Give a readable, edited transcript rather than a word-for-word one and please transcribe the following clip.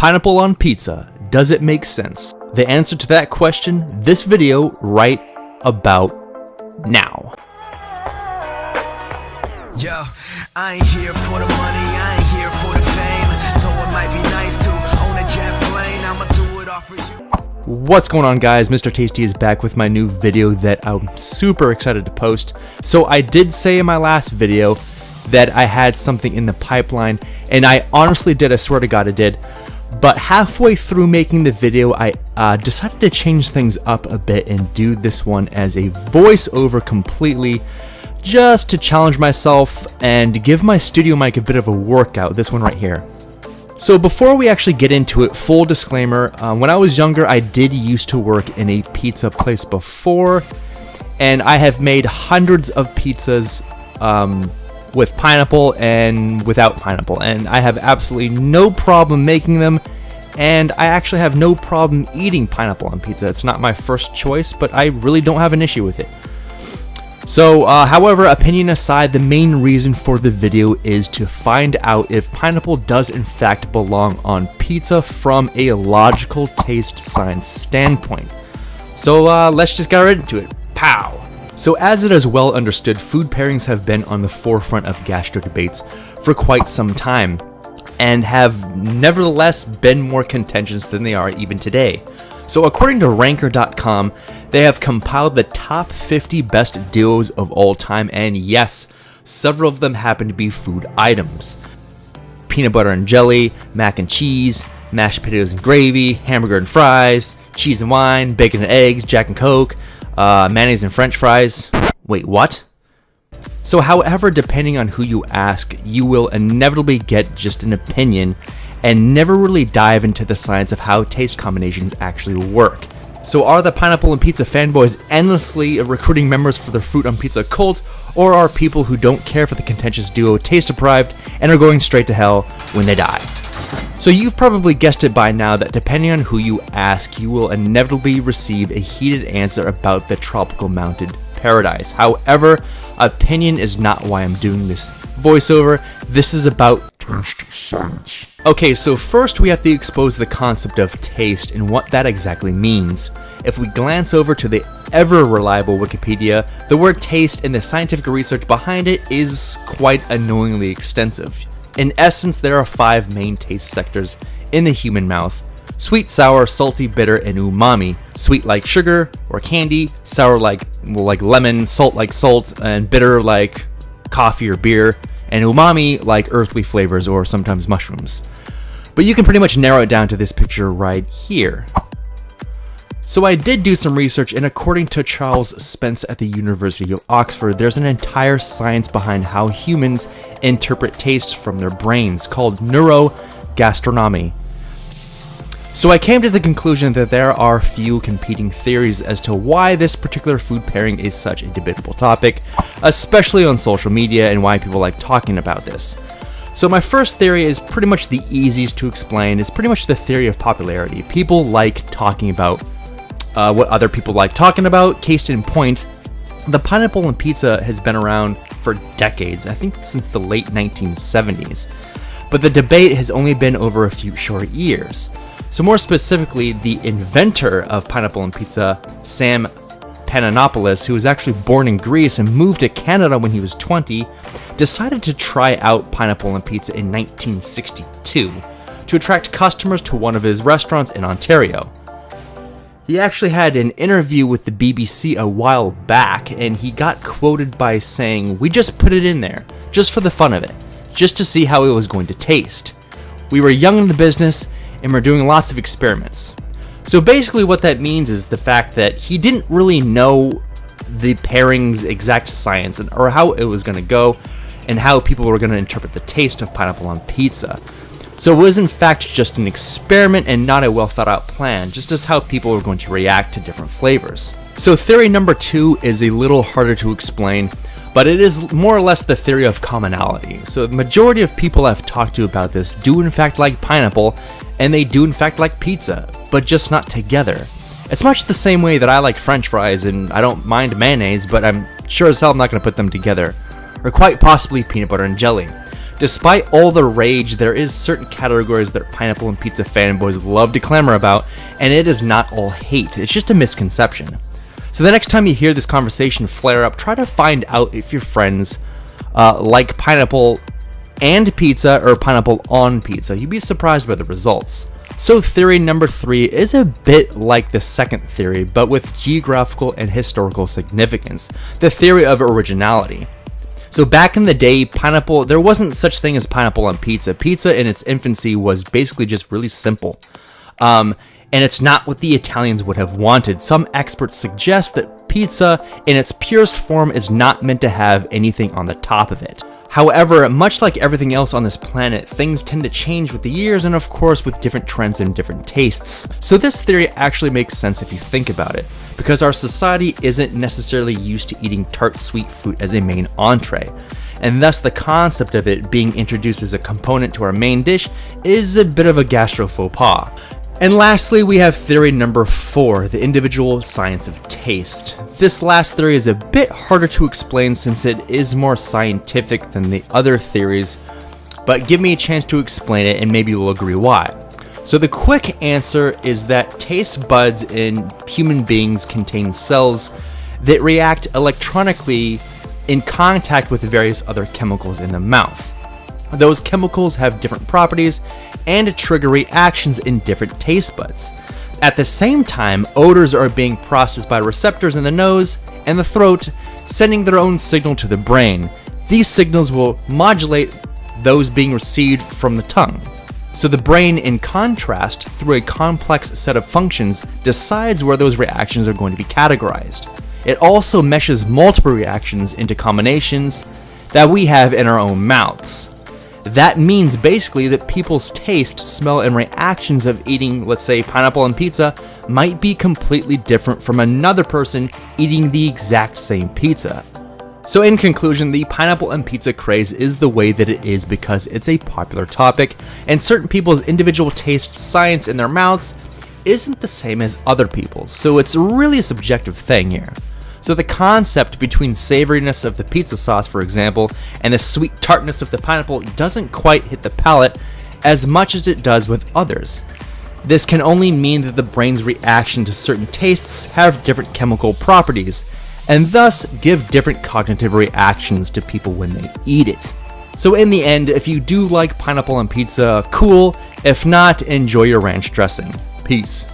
Pineapple on pizza, does it make sense? The answer to that question, this video right about now. Yo, I ain't here for the money, I ain't here for the fame. Though it might be nice to own a jet plane, I'ma do it all for you. What's going on, guys? Mr. Tasty is back with my new video that I'm super excited to post. So I did say in my last video that I had something in the pipeline, and I honestly did, I swear to God I did. But halfway through making the video, I decided to change things up a bit and do this one as a voiceover completely, just to challenge myself and give my studio mic a bit of a workout, this one right here. So before we actually get into it, full disclaimer, when I was younger I did used to work in a pizza place before, and I have made hundreds of pizzas with pineapple and without pineapple, and I have absolutely no problem making them, and I actually have no problem eating pineapple on pizza. It's not my first choice, but I really don't have an issue with it. So, however, opinion aside, the main reason for the video is to find out if pineapple does in fact belong on pizza from a logical taste science standpoint. So, let's just get right into it. Pow! So as it is well understood, food pairings have been on the forefront of gastro debates for quite some time, and have nevertheless been more contentious than they are even today. So according to Ranker.com, they have compiled the top 50 best duos of all time, and yes, several of them happen to be food items. Peanut butter and jelly, mac and cheese, mashed potatoes and gravy, hamburger and fries, cheese and wine, bacon and eggs, Jack and Coke, mayonnaise and french fries. Wait, what? So however, depending on who you ask, you will inevitably get just an opinion and never really dive into the science of how taste combinations actually work. So are the pineapple and pizza fanboys endlessly recruiting members for their fruit on pizza cult, or are people who don't care for the contentious duo taste deprived and are going straight to hell when they die? So you've probably guessed it by now that depending on who you ask, you will inevitably receive a heated answer about the tropical mountain paradise. However, opinion is not why I'm doing this voiceover. This is about taste science. Okay, so first we have to expose the concept of taste and what that exactly means. If we glance over to the ever-reliable Wikipedia, the word taste and the scientific research behind it is quite annoyingly extensive. In essence, there are 5 main taste sectors in the human mouth: sweet, sour, salty, bitter, and umami. Sweet like sugar or candy, sour like lemon, salt like salt, and bitter like coffee or beer, and umami like earthly flavors or sometimes mushrooms. But you can pretty much narrow it down to this picture right here. So I did do some research, and according to Charles Spence at the University of Oxford, there's an entire science behind how humans interpret taste from their brains called neurogastronomy. So I came to the conclusion that there are few competing theories as to why this particular food pairing is such a debatable topic, especially on social media, and why people like talking about this. So my first theory is pretty much the easiest to explain. It's pretty much the theory of popularity. People like talking about what other people like talking about. Case in point, the pineapple and pizza has been around for decades, I think since the late 1970s. But the debate has only been over a few short years. So more specifically, the inventor of pineapple and pizza, Sam Pananopoulos, who was actually born in Greece and moved to Canada when he was 20, decided to try out pineapple and pizza in 1962 to attract customers to one of his restaurants in Ontario. He actually had an interview with the BBC a while back, and he got quoted by saying, "We just put it in there, just for the fun of it, just to see how it was going to taste. We were young in the business, and we're doing lots of experiments." So basically what that means is the fact that he didn't really know the pairing's exact science or how it was going to go and how people were going to interpret the taste of pineapple on pizza. So it was in fact just an experiment and not a well thought out plan, just as how people were going to react to different flavors. So theory number 2 is a little harder to explain, but it is more or less the theory of commonality. So the majority of people I've talked to about this do in fact like pineapple, and they do in fact like pizza, but just not together. It's much the same way that I like french fries and I don't mind mayonnaise, but I'm sure as hell I'm not going to put them together. Or quite possibly peanut butter and jelly. Despite all the rage, there is certain categories that pineapple and pizza fanboys love to clamor about, and it is not all hate, it's just a misconception. So the next time you hear this conversation flare up, try to find out if your friends like pineapple and pizza or pineapple on pizza. You'd be surprised by the results. So theory number 3 is a bit like the second theory, but with geographical and historical significance, the theory of originality. So back in the day, pineapple, there wasn't such thing as pineapple on pizza. Pizza in its infancy was basically just really simple. And it's not what the Italians would have wanted. Some experts suggest that pizza in its purest form is not meant to have anything on the top of it. However, much like everything else on this planet, things tend to change with the years and of course with different trends and different tastes. So this theory actually makes sense if you think about it, because our society isn't necessarily used to eating tart sweet fruit as a main entree, and thus the concept of it being introduced as a component to our main dish is a bit of a gastro faux pas. And lastly, we have theory number 4, the individual science of taste. This last theory is a bit harder to explain since it is more scientific than the other theories, but give me a chance to explain it and maybe you'll agree why. So the quick answer is that taste buds in human beings contain cells that react electronically in contact with various other chemicals in the mouth. Those chemicals have different properties and trigger reactions in different taste buds. At the same time, odors are being processed by receptors in the nose and the throat, sending their own signal to the brain. These signals will modulate those being received from the tongue. So the brain, in contrast, through a complex set of functions, decides where those reactions are going to be categorized. It also meshes multiple reactions into combinations that we have in our own mouths. That means basically that people's taste, smell, and reactions of eating, let's say, pineapple on pizza might be completely different from another person eating the exact same pizza. So in conclusion, the pineapple and pizza craze is the way that it is because it's a popular topic, and certain people's individual taste science in their mouths isn't the same as other people's, so it's really a subjective thing here. So the concept between savoriness of the pizza sauce, for example, and the sweet tartness of the pineapple doesn't quite hit the palate as much as it does with others. This can only mean that the brain's reaction to certain tastes have different chemical properties, and thus give different cognitive reactions to people when they eat it. So in the end, if you do like pineapple on pizza, cool. If not, enjoy your ranch dressing. Peace.